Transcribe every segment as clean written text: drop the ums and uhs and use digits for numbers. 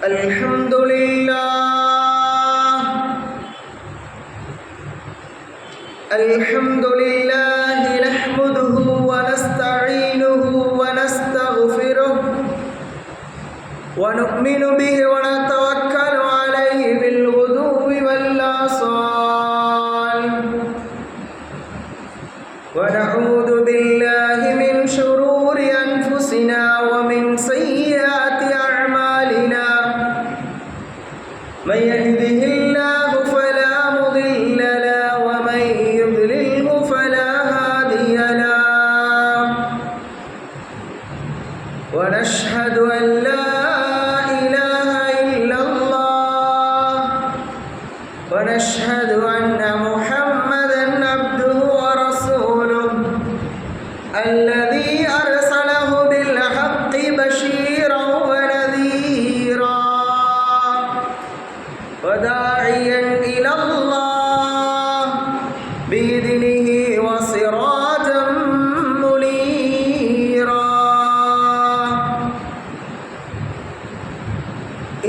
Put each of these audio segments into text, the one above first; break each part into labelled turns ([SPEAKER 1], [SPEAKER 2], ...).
[SPEAKER 1] Alhamdulillah nahmaduhu wa nasta'inuhu wa nastaghfiruh wa nu'minu bihi wa natawakkalu alayhi bil ghuduwi wal asal wa na'udhu billahi min shururi anfusina wa min sayyiati a'malina man yahdihillahu fala mudilla lahu wa man yudlilhu fala hadiya lahu wa nashhadu an la ونشهد أن محمدًا عبده ورسوله الذي أرسله بالحق بشيرًا ونذيرًا وداعيًا إلى الله بإذنه وسراجًا منيرًا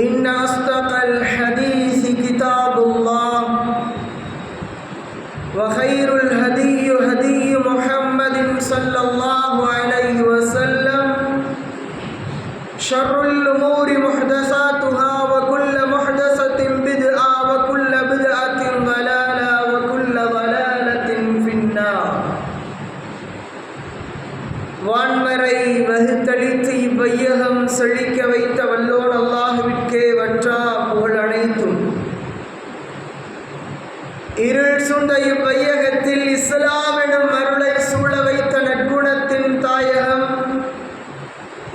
[SPEAKER 1] إن أصدق الحديث كتاب الله وخير الهدي هدي محمد صلى الله عليه وسلم شر الأمور محدثاتها وكل محدثة بدعة وكل بدعة ضلالة وكل ضلالة في النار வான்வரை வகுத்தளித்து இவ்வையகம் செழிக்க வைத்த வல்லோன் அல்லாஹ்விற்கே வற்றா புகழ் அனைத்தும். இருள் சூழ்ந்த இவ்வையகத்தில் இஸ்லாம் எனும் அருளை சூழ வைத்த நற்குணத்தின் தாயகம்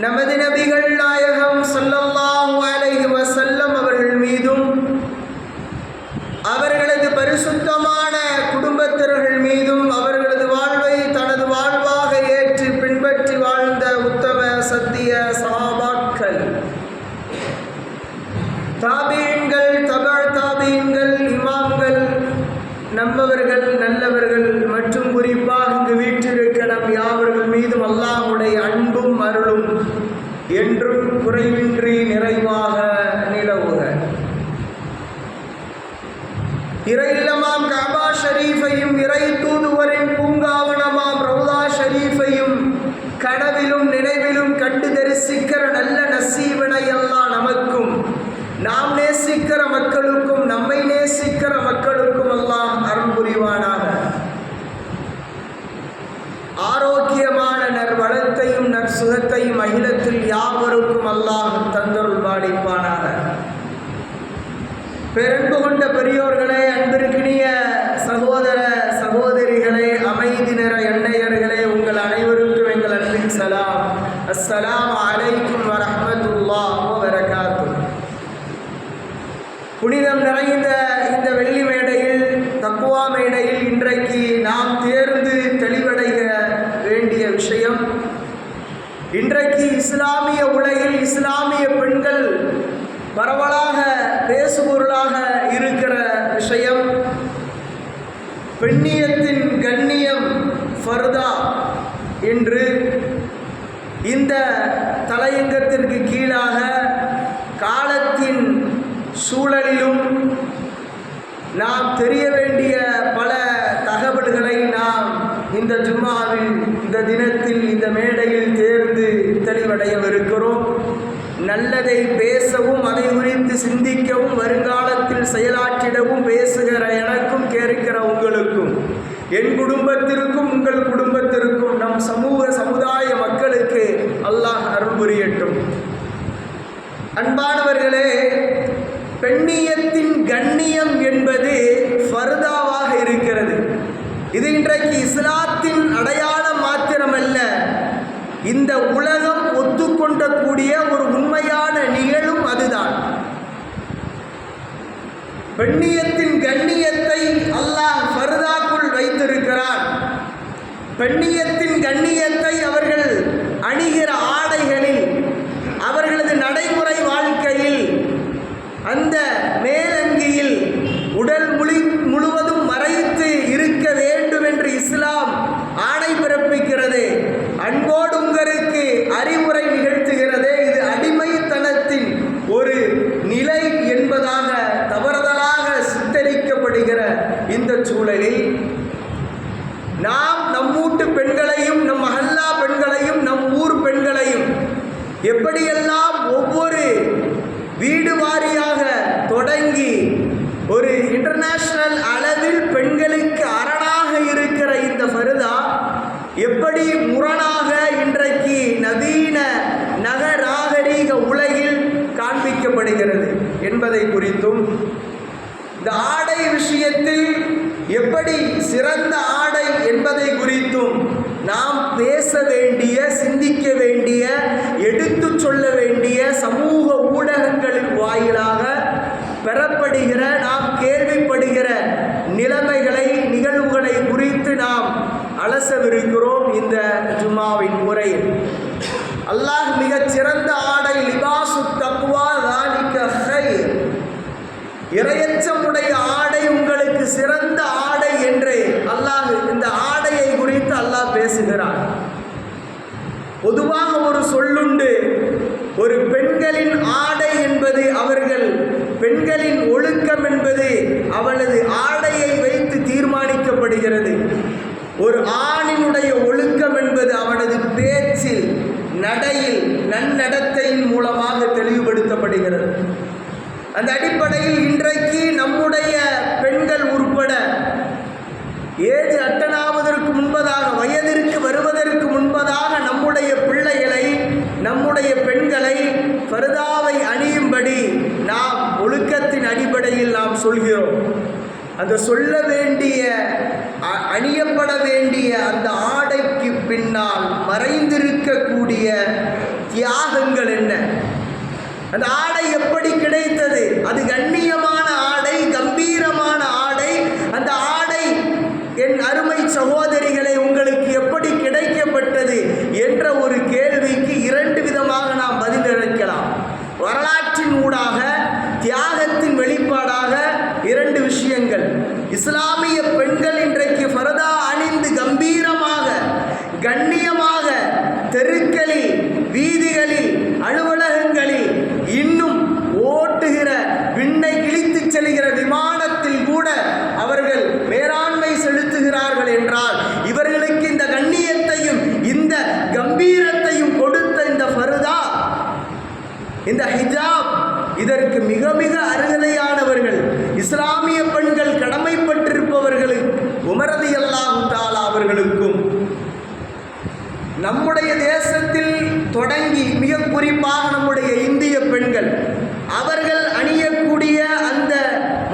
[SPEAKER 1] நமது நபிகள் நாயகம் ஸல்லல்லாஹு அலைஹி வஸல்லம் அவர்கள் மீதும் அவர்களது பரிசுத்தமான குடும்பத்தினர்கள் மீதும் அவர்களது வாழ்வை தனது வாழ்வாக ஏற்று பின்பற்றி வாழ்ந்த உத்தம சத்திய சஹாபாக்கள், தாபீன்கள், தபஅ் தாபீன்கள், இமாம்கள், நம்பவர்கள், நல்லவர்கள் மற்றும் குறிப்பாக இங்கு வீற்றிருக்க நம் யாவர்கள் மீதும் அல்லாஹ்வுடைய அன்பும் அருளும் என்றும் குறைவின்றி நிறைவாக நிலவுக. இறை இல்லமாம் கஅபா ஷரீஃபையும் இறை தூதுவரின் பூங்காவனமாம் ரவுதா ஷரீஃபையும் கனவிலும் நினைவிலும் கண்டு தரிசிக்கிற நல்ல நசீபினை அல்லாஹ் நமக்கும் நாம் நேசிக்கிற மக்களுக்கும் நம்மை நேசிக்கிற மக்களுக்கும் அல்லாஹ் அருள் புரிவானாக. ஆரோக்கியமான நற்வளத்தையும் நற்சுகத்தையும் அகிலத்தில் யாவருக்கும் அல்லாஹ் தந்தருள் பாலிப்பானாக. பெரன்பு கொண்ட பெரியோர்களே, அன்பிற்கினிய சகோதர சகோதரிகளே, அமைதி நிற எண்ணெயர்களே, உங்கள் அனைவருக்கும் எங்கள் அன்பின் சலாம். அஸ்ஸலாமு அலைக்கும் வரஹ்மத்துல்லாஹி வபரகாத்துஹு. புனிதம் நிறைந்த இந்த வெள்ளி மேடையில், தக்வா மேடையில் இன்றைக்கு நாம் தேர்ந்து தெளிவடைய வேண்டிய விஷயம், இன்றைக்கு இஸ்லாமிய உலகில் இஸ்லாமிய பெண்கள் பரவலாக பேசுபொருளாக இருக்கிற விஷயம், பெண்ணியத்தின் கண்ணியம் ஃபர்தா என்று இந்த தலையங்கத்திற்கு கீழாக காலத்தின் சூழலிலும் நாம் தெரிய வேண்டிய பல தகவல்களை நாம் இந்த ஜும்மாவில், இந்த தினத்தில், இந்த மேடையில் தேர்ந்து தெளிவடையவிருக்கிறோம். நல்லதை பேசவும் அதை குறித்து சிந்திக்கவும் வருங்காலத்தில் செயலாற்றிடவும் பேசுகிற எனக்கும் கேட்கிற உங்களுக்கும், என் குடும்பத்திற்கும் உங்கள் குடும்பத்திற்கும், நம் சமுதாய மக்களுக்கு அல்லாஹ் அருள் புரியட்டும். அன்பானவர்களே, பெண்ணியத்தின் கண்ணியம் என்பது ஃபர்தாவாக இருக்கிறது. இது இன்றைக்கு இஸ்லாத்தின் அடையாளம் மாத்திரமல்ல, இந்த உலகம் ஒத்துக்கொண்டக்கூடிய ஒரு உண்மையான நிகழும் அதுதான். பெண்ணியத்தின் கண்ணியத்தை அல்லாஹ் ஃபர்தாக்குள் வைத்திருக்கிறான். பெண்ணியத்தின் கண்ணியத்தை அவர்கள் அணிகிற ஆடைகளில், அவர்களது நடைமுறை வாழ்க்கையில், அந்த மேலங்கியில் உடல் முழுவதும் மறைத்து இருக்க வேண்டும் என்று இஸ்லாம் ஆணை பிறப்பிக்கிறது. அன்போடு உங்களுக்கு அறிவுரை நிகழ்த்துகிறது. இது அடிமைத்தனத்தின் ஒரு எப்படியெல்லாம் ஒவ்வொரு வீடு வாரியாக தொடங்கி ஒரு இன்டர்நேஷனல் அளவில் பெண்களுக்கு அரணாக இருக்கிற இந்த ஃபர்தா எப்படி முரணாக இன்றைக்கு நவீன நாகரீக உலகில் காண்பிக்கப்படுகிறது என்பதை குறித்தும், இந்த ஆடை விஷயத்தில் எப்படி சிறந்த ஆடை என்பதை குறித்தும் நாம் பேச வேண்டிய, சிந்திக்க வேண்டிய, எடுத்து சொல்ல வேண்டிய சமூக ஊடகங்களின் வாயிலாக பெறப்படுகிற, நாம் கேள்விப்படுகிற நிலைமைகளை, நிகழ்வுகளை குறித்து நாம் அலசவிருக்கிறோம் இந்த ஜும்மாவின் முறையில். அல்லாஹ் மிகச் சிறந்த ஆடை, லிபாசு தக்வா ஸாலிக கைர், இறையச்சமுடைய ஆடை உங்களுக்கு சிறந்த ஆடை என்று அல்லாஹ் இந்த ஆடையை குறித்து அல்லாஹ் பேசுகிறார். பொதுவாக ஒரு சொல்லுண்டு, ஒரு பெண்களின் ஆடை என்பது அவர்கள் பெண்களின் ஒழுக்கம் என்பது அவளது ஆடையை வைத்து தீர்மானிக்கப்படுகிறது. ஒரு ஆணினுடைய ஒழுக்கம் என்பது அவனது பேச்சில், நடையில், நன்னடத்தையின் மூலமாக தெளிவுபடுத்தப்படுகிறது. அந்த அடிப்படையில் இன்றைக்கு நம்முடைய பெண்கள் உட்பட ஏஜ் அட்டனாவதற்கு முன்பதாக, வயதிற்கு வருவதற்கு முன்பதாக நம்முடைய பிள்ளைகளை, நம்முடைய பெண்களை ஃபர்தாவை அணியும்படி நாம் ஒழுக்கத்தின் அடிப்படையில் நாம் சொல்கிறோம். அந்த சொல்ல வேண்டிய, அணியப்பட வேண்டிய அந்த ஆடைக்கு பின்னால் மறைந்திருக்கக்கூடிய தியாகங்கள் என்ன? அந்த ஆடை எப்படி கிடைத்தது? அது கண்ணியமான ஆடை, கம்பீரமான ஆடை. அந்த ஆடை என் அருமை சகோதரிகளை உங்களுக்கு எப்படி கிடைக்கப்பட்டது என்ற ஒரு கேள்விக்கு இரண்டு விதமாக நாம் பதிலளிக்கலாம். வரலாற்றின் ஊடாக, தியாகத்தின் வெளிப்பாடாக இரண்டு விஷயங்கள். இஸ்லாமிய பெண்கள் இன்றைக்கு ஃபர்தா அணிந்து கம்பீரமாக, கண்ணியமாக தெருக்களில், வீதிகளில், அலுவலகங்களில், இன்னும் ஓட்டுகிற, விண்ணை கிழித்து செல்கிற விமானத்தில் கூட அவர்கள் மேலாண்மை செலுத்துகிறார்கள் என்றால், இவர்களுக்கு இந்த கண்ணியத்தையும் இந்த கம்பீரத்தையும் கொடுத்த இந்த ஃபர்தா, இந்த ஹிஜாப், இதற்கு மிக மிக அருகதையானவர்கள் இஸ்லாமிய பெண்கள் கடமைப்பட்டிருப்பவர்களுக்கு உமர் ரலியல்லாஹு தஆலா அவர்களுக்கும், நம்முடைய தேசத்தில் தொடங்கி மிக குறிப்பாக நம்முடைய இந்திய பெண்கள் அவர்கள் அணியக்கூடிய அந்த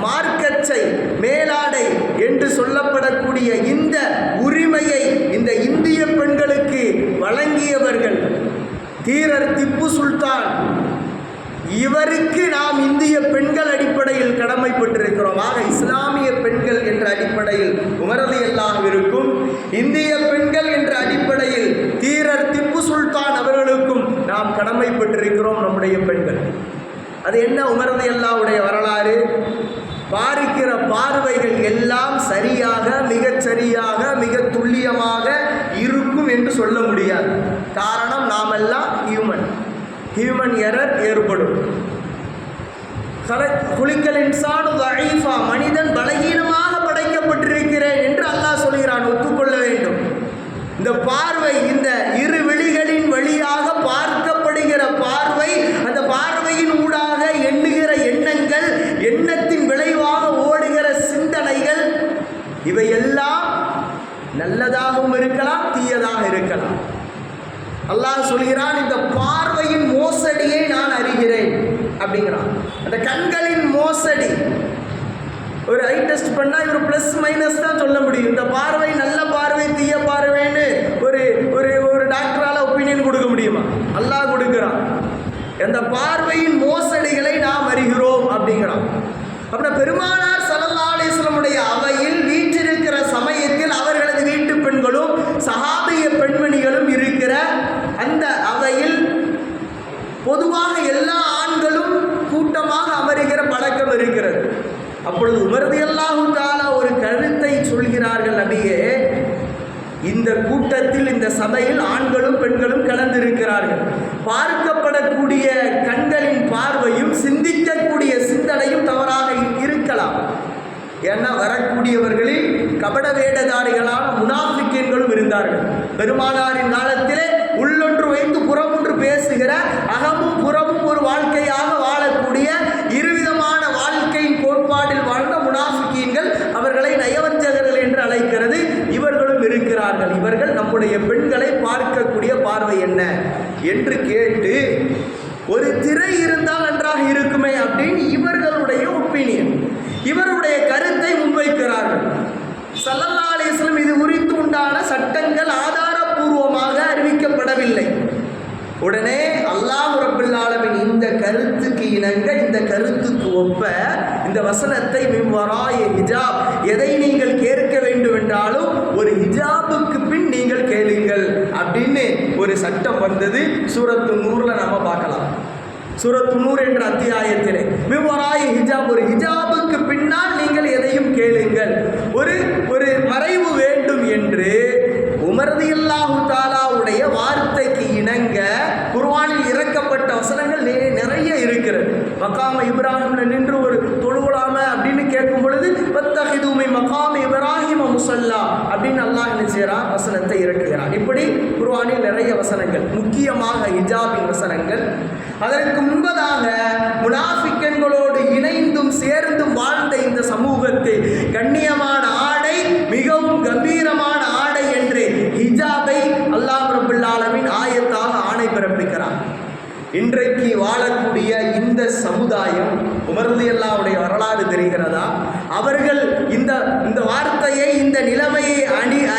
[SPEAKER 1] மார்க்கச்சை, மேலாடை என்று சொல்லப்படக்கூடிய இந்த உரிமையை இந்த இந்திய பெண்களுக்கு வழங்கியவர்கள் தீரர் திப்பு சுல்தான். இவருக்கு நாம் இந்திய பெண்கள் அடிப்படையில் கடமைப்பட்டிருக்கிறோம். ஆக இஸ்லாமிய பெண்கள் என்ற அடிப்படையில் உமர் ரலியல்லாஹு இருக்கும், இந்திய பெண்கள் என்ற அடிப்படையில் தீரர் திப்பு சுல்தான் அவர்களுக்கும் நாம் கடமைப்பட்டிருக்கிறோம் நம்முடைய பெண்கள். அது என்ன உமர் ரலியல்லாஹுடைய வரலாறு? பார்க்கிற பார்வைகள் எல்லாம் சரியாக, மிகச் சரியாக, மிக துல்லியமாக இருக்கும் என்று சொல்ல முடியாது. காரணம், நாமெல்லாம் ஹியூமன் எரர் ஏற்படும். குலிக்கல் இன்சானு தஈஃபா, மனிதன் பலகீனமாக படைக்கப்பட்டிருக்கிறேன் என்று அல்லாஹ் சொல்கிறான். ஒத்துக்கொள்ள வேண்டும். இந்த பார்வை, இந்த இரு விழிகளின் வழியாக பார்க்கப்படுகிற பார்வை, அந்த பார்வையின் ஊடாக எண்ணுகிற எண்ணங்கள், எண்ணத்தின் விளைவாக ஓடுகிற சிந்தனைகள், இவையெல்லாம் நல்லதாகவும் இருக்கலாம், தீயதாக இருக்கலாம். அல்லாஹ் சொல்கிறான், இந்த பார்வையின் மோசடியை நான் அறிகிறேன் அப்படிங்கிறான். அந்த கண்களின் மோசடி, ஒரு ஐ டெஸ்ட் பண்ணால் இவர் ப்ளஸ் மைனஸ் தான் சொல்ல முடியும். இந்த பார்வை நல்ல பார்வை, தீய பார்வைன்னு ஒரு ஒரு ஒரு டாக்டரால் ஒப்பீனியன் கொடுக்க முடியுமா? அல்லாஹ் கொடுக்குறான். அந்த பார்வையின் மோசடிகளை நாம் அறிகிறோம் அப்படிங்கிறான். அப்புறம் பெருமானார் ஸல்லல்லாஹு அலைஹி வஸல்லம் அவையில் வீற்றிருக்கிற சமயத்தில் அவர்களது வீட்டு பெண்களும் சஹாபிய பெண்மணிகளும் இருக்கிற அந்த அவையில் பொதுவாக எல்லா ஆண்களும் கூட்டமாக அமருகிற பழக்கம் இருக்கிறது. அப்பொழுது உமர் ரலியல்லாஹு தஆலா ஒரு கருத்தை சொல்கிறார்கள். நபியே, இந்த கூட்டத்தில், இந்த சபையில் ஆண்களும் பெண்களும் கலந்திருக்கிறார்கள். பார்க்கப்படக்கூடிய கண்களின் பார்வையும் சிந்திக்கக்கூடிய சிந்தனையும் தவறாக இருக்கலாம். ஏன்னா வரக்கூடியவர்களில் கபட வேடதாரிகளான முனாஃபிக்கீன்களும் இருந்தார்கள். பெருமானாரின் காலத்திலே உள்ளொன்று வைத்து புறமொன்று பேசுகிற, அகமும் சரியாக இருக்குமே அப்படின்னு இவர்களுடைய ஒப்பீனியன், இவருடைய கருத்தை முன்வைக்கிறார்கள். ஸல்லல்லாஹு அலைஹி வஸல்லம் இது குறித்து உண்டான சட்டங்கள் ஆதாரபூர்வமாக அறிவிக்கப்படவில்லை. உடனே அல்லாஹ் ரப்பல் ஆலமீன் இந்த கருத்துக்கு இணங்க, இந்த கருத்துக்கு ஒப்ப இந்த வசனத்தை மின் வராய ஹிஜாப், எதை நீங்கள் கேட்க வேண்டும் என்றாலும் ஒரு ஹிஜாபுக்கு பின் நீங்கள் கேளுங்கள் அப்படின்னு ஒரு சட்டம் வந்தது. சூரத்து நூர்ல நாம பார்க்கலாம். சூரத்து நூர் என்ற அத்தியாயத்திலே மின் வராய ஹிஜாப், ஒரு ஹிஜாபுக்கு பின்னால் நீங்கள் எதையும் கேளுங்கள். ஒரு மறைவு வேண்டும் என்று உமர் ரலியல்லாஹு தஆலாவுடைய வார்த்தைக்கு இணங்க குர்ஆனில் இறக்கப்பட்ட வசனங்கள் நிறைய இருக்கிறது. மகாம இப்ராஹிம்ல நின்று ஒரு தொழுவலாம அப்படின்னு கேட்கும் பொழுது வத்தஹிது மின் மகாம இப்ராஹிம முஸல்லா அப்படின்னு அல்லாஹ் என்ன செய்றான், வசனத்தை இறக்குகிறான். இப்படி குர்ஆனில் நிறைய வசனங்கள், முக்கியமாக ஹிஜாபின் வசனங்கள். அதற்கு முன்பதாக முனாஃபிக்கன்களோடு இணைந்தும் சேர்ந்தும் வாழ்ந்த இந்த சமூகத்தை கண்ணியமான ஆடை, மிகவும் கம்பீரமான ஆடை என்று ஹிஜாபை அல்லாஹ் ரப்பல் ஆலமீன் ஆயத்தாக ஆணை பிறப்பிக்கிறார். இன்றைக்கு வாழக்கூடிய இந்த சமுதாயம், உமர் ரலியல்லாஹுடைய வரலாறு தெரிகிறதா? அவர்கள் இந்த வார்த்தையை, இந்த நிலைமையை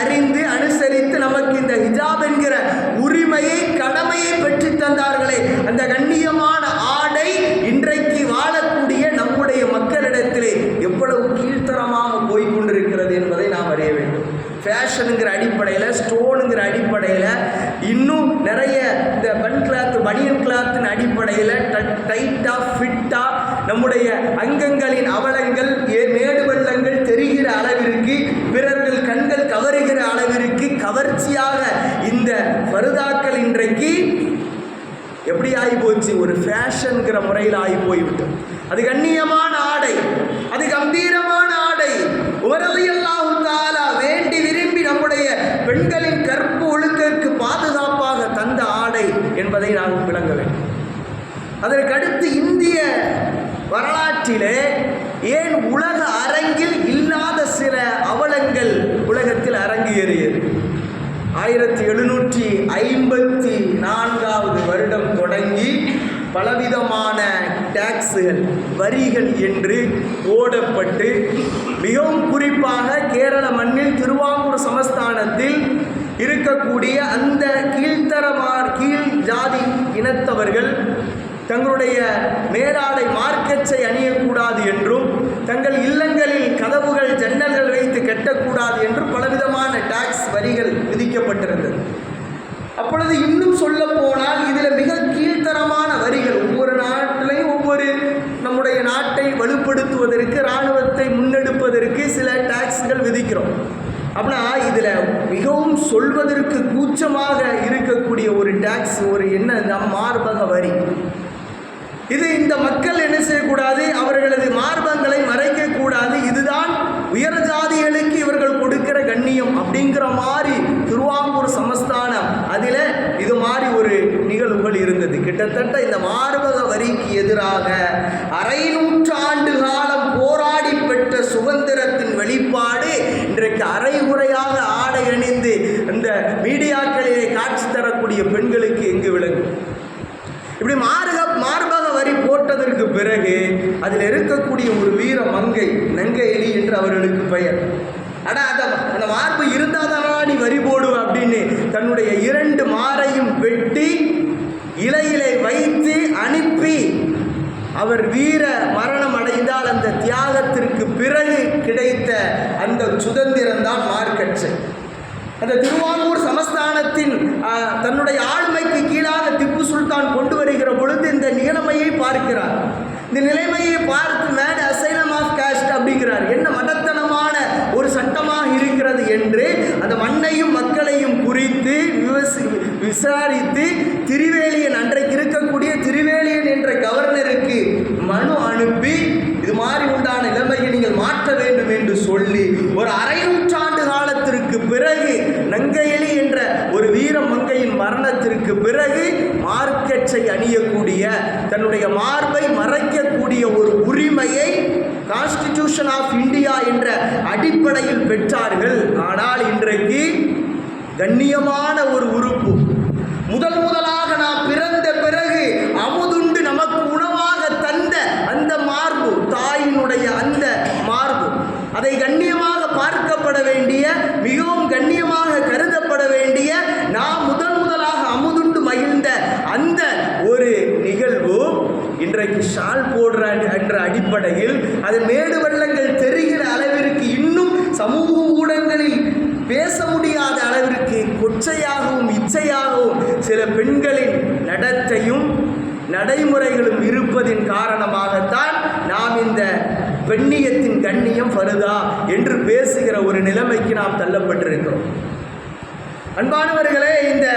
[SPEAKER 1] அறிந்து அனுசரித்து நமக்கு இந்த ஹிஜாப் என்கிற உரிமையை, கடமையை பெற்று தந்தார்களே, அந்த கண்ணியமான ஆடை இன்றைக்கு வாழக்கூடிய நம்முடைய மக்களிடத்திலே எவ்வளவு கீழ்த்தரமாக போய்கொண்டிருக்கிறது என்பதை நாம் அறிய வேண்டும். ஃபேஷனுங்கிற அடிப்படையில், ஸ்டோனுங்கிற அடிப்படையில், இன்னும் நிறைய இந்த பனியன் கிளாத்தின் அடிப்படையில் டைட்டாக ஃபிட்டாக நம்முடைய அங்கங்களின் அவலங்கள், மேடு வெள்ளங்கள் தெரிகிற அளவிற்கு, பிறர்கள் கண்கள் கவருகிற அளவிற்கு கவர்ச்சியாக இந்த பர்தாக்கள் இன்றைக்கு எப்படி ஆகி போச்சு? ஒரு ஃபேஷன்கிற முறையில் ஆகி போய்விட்டது. அது கண்ணியமான ஆடை, அது கம்பீரமான ஆடை. உமர் ரலியல்லாஹு தஆலா வேண்டி விரும்பி நம்முடைய பெண்களின் கற்பு ஒழுக்கத்திற்கு பாதுகாப்பாக தந்த ஆடை என்பதை நாம் விளங்க வேண்டும். அதற்கடுத்து இந்திய வரலாற்றிலே ஏன் உலக அரங்கில் இல்லாத சில அவலங்கள் உலகத்தில் அரங்கேறியது. 1754 வருடம் தொடங்கி பலவிதமான டாக்ஸுகள், வரிகள் என்று போடப்பட்டு, மிகவும் குறிப்பாக கேரள மண்ணில் திருவாங்கூர் சமஸ்தானத்தில் இருக்கக்கூடிய அந்த கீழ் ஜாதி இனத்தவர்கள் தங்களுடைய மேலாடை மார்க்கெச்சை அணியக்கூடாது என்றும், தங்கள் இல்லங்களில் கதவுகள் ஜன்னல்கள் வைத்து கட்டக்கூடாது என்றும் பலவிதமான டாக்ஸ் வரிகள் விதிக்கப்பட்டிருந்தது. அப்பொழுது இன்னும் சொல்ல போனால் இதில் மிக கீழ்த்தரமான வரிகள், ஒவ்வொரு நாட்டிலையும் ஒவ்வொரு நம்முடைய நாட்டை வலுப்படுத்துவதற்கு, இராணுவத்தை முன்னெடுப்பதற்கு சில டாக்ஸ்கள் விதிக்கிறோம். அப்படின்னா இதில் மிகவும் சொல்வதற்கு கூச்சமாக இருக்கக்கூடிய ஒரு டாக்ஸ், ஒரு என்ன, மார்பக வரி. இது இந்த மக்கள் என்ன செய்யக்கூடாது, அவர்களது மார்பங்களை மறைக்கக்கூடாது, இதுதான் உயர் ஜாதிகளுக்கு இவர்கள் கொடுக்கிற கண்ணியம் அப்படிங்கிற மாதிரி திருவாங்கூர் சமஸ்தானம் அதில் இது மாதிரி ஒரு நிகழ்வுகள் இருந்தது. கிட்டத்தட்ட இந்த மார்பக வரிக்கு எதிராக 1/2 ஆண்டு காலம் போராடி பெற்ற சுதந்திரத்தின் வெளிப்பாடு இன்றைக்கு அரைகுறையாக ஆடை அணிந்து இந்த மீடியாக்களிலே காட்சி தரக்கூடிய பெண்களுக்கு எங்கு விளங்கும்? இப்படி மார்பக வரி போட்டதற்கு பிறகு அதில் இருக்கக்கூடிய ஒரு வீர மங்கை, நங்கையலி என்று அவர்களுக்கு பெயர். ஆனால் அந்த மார்பு இருந்தால் தானா நீ வரி போடுவ அப்படின்னு தன்னுடைய 2 மாரையும் வெட்டி இலையிலே வைத்து அனுப்பி அவர் வீர மரணம் அடைந்தால் அந்த தியாகத்திற்கு பிறகு கிடைத்த அந்த சுதந்திரம்தான் மார்க்கெட்சை. அந்த திருவாங்கூர் சமஸ்தானத்தின் தன்னுடைய ஆளுமைக்கு கீழாக திப்பு சுல்தான் கொண்டு வருகிற பொழுது இந்த நிலைமையை பார்க்கிறார். இந்த நிலைமையை பார்த்து மேட் அசைலம் ஆஃப் காஸ்ட் அப்படிங்கிறார். என்ன மடத்தனமான ஒரு சட்டமாக இருக்கிறது என்று அந்த மண்ணையும் மக்களையும் குறித்து விசாரித்து திருவேலியன், அன்றைக்கு இருக்கக்கூடிய திருவேலியன் என்ற கவர்னருக்கு மனு அனுப்பி இது மாதிரி உண்டான நிலைமையை நீங்கள் மாற்ற வேண்டும் என்று சொல்லி ஒரு 1/2 ஆண்டு காலத்திற்கு பிறகு நங்கையலி என்ற ஒரு வீர மங்கையின் மரணத்திற்கு பிறகு மார்க்கெட்சை அணியக்கூடிய, தன்னுடைய மார்பை மறைக்கக்கூடிய ஒரு உரிமையை கான்ஸ்டிடியூஷன் ஆஃப் இந்தியா என்ற அடிப்படையில் பெற்றார்கள். ஆனால் இன்றைக்கு கண்ணியமான ஒரு உறுப்பு, முதலாக நாம் பிறந்த பிறகு அமுதுண்டு நமக்கு உணவாக தந்த இன்றைக்கு ஷால் போடுற என்ற அடிப்படையில் அது மேடு வெள்ளங்கள் தெரிகிற அளவிற்கு இன்னும் சமூக ஊடகங்களில் பேச முடியாத அளவிற்கு கொச்சையாகவும் இச்சையாகவும் சில பெண்களின் நடத்தையும் நடைமுறைகளும் இருப்பதின் காரணமாகத்தான் நாம் இந்த பெண்ணியத்தின் கண்ணியம் ஃபர்தா என்று பேசுகிற ஒரு நிலைமைக்கு நாம் தள்ளப்பட்டிருக்கிறோம். அன்பானவர்களே, இந்த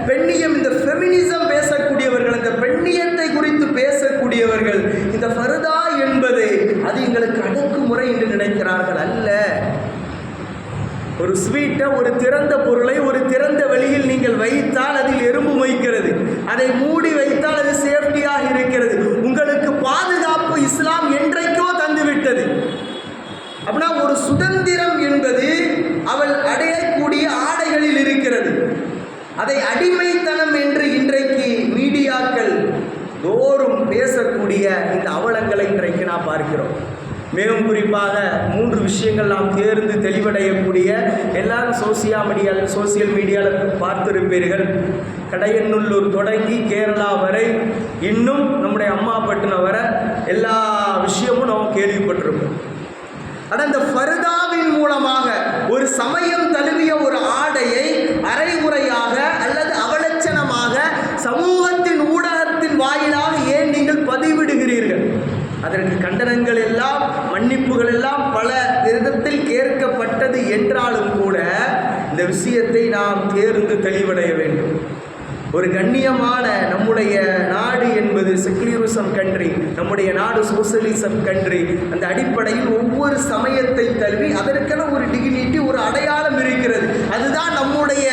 [SPEAKER 1] பெண்ணியம், இந்த ஃபெமினிசம் பேசக்கூடியவர்கள், இந்த பெண்ணியத்தை குறித்து பேசக்கூடியவர்கள் இந்த ஃபர்தா என்பது அது எங்களுக்கு அடக்குமுறை என்று நினைக்கிறார்கள். அல்ல. ஒரு ஸ்வீட்டை, ஒரு திறந்த பொருளை ஒரு திறந்த வெளியில் நீங்கள் வைத்தால் அதில் எறும்பு மொய்க்கிறது. அதை மூடி வைத்தால் அது சேஃப்டியாக இருக்கிறது. உங்களுக்கு பாதுகாப்பு இஸ்லாம் என்றைக்கோ தந்துவிட்டது. அப்படின்னா ஒரு சுதந்திரம் என்பது அவள் அடையக்கூடிய ஆடைகளில் இருக்கிறது. அதை அடிமைத்தனம் என்று இன்றைக்கு மீடியாக்கள் தோறும் பேசக்கூடிய இந்த அவலங்களை இன்றைக்கு நாம் பார்க்கிறோம். மிகவும் குறிப்பாக 3 விஷயங்கள் நாம் தேர்ந்து தெளிவடையக்கூடிய, எல்லாரும் சோசியல் மீடியாவில் பார்த்திருப்பீர்கள். கடையநல்லூர் தொடங்கி கேரளா வரை, இன்னும் நம்முடைய அம்மாப்பட்டினம் வரை எல்லா விஷயமும் நாம் கேள்விப்பட்டிருப்போம். ஆனால் இந்த ஃபர்தாவின் மூலமாக ஒரு சமயம் தழுவிய ஒரு ஆடையை அரைகுறையாக அல்லது அவலட்சணமாக சமூகத்தின் ஊடகத்தின் வாயிலாக ஏன் நீங்கள் பதிவிடுகிறீர்கள்? அதற்கு கண்டனங்கள் எல்லாம், மன்னிப்புகள் எல்லாம் பல விதத்தில் கேட்கப்பட்டது என்றாலும் கூட இந்த விஷயத்தை நாம் தேர்ந்து தெளிவடைய வேண்டும். ஒரு கண்ணியமான நம்முடைய நாடு என்பது செக்குலரிசம் கண்ட்ரி, நம்முடைய நாடு சோசியலிசம் கண்ட்ரி. அந்த அடிப்படையில் ஒவ்வொரு சமயத்தை தழுவி அதற்கென ஒரு டிகினிட்டி, ஒரு அடையாளம் இருக்கிறது. அதுதான் நம்முடைய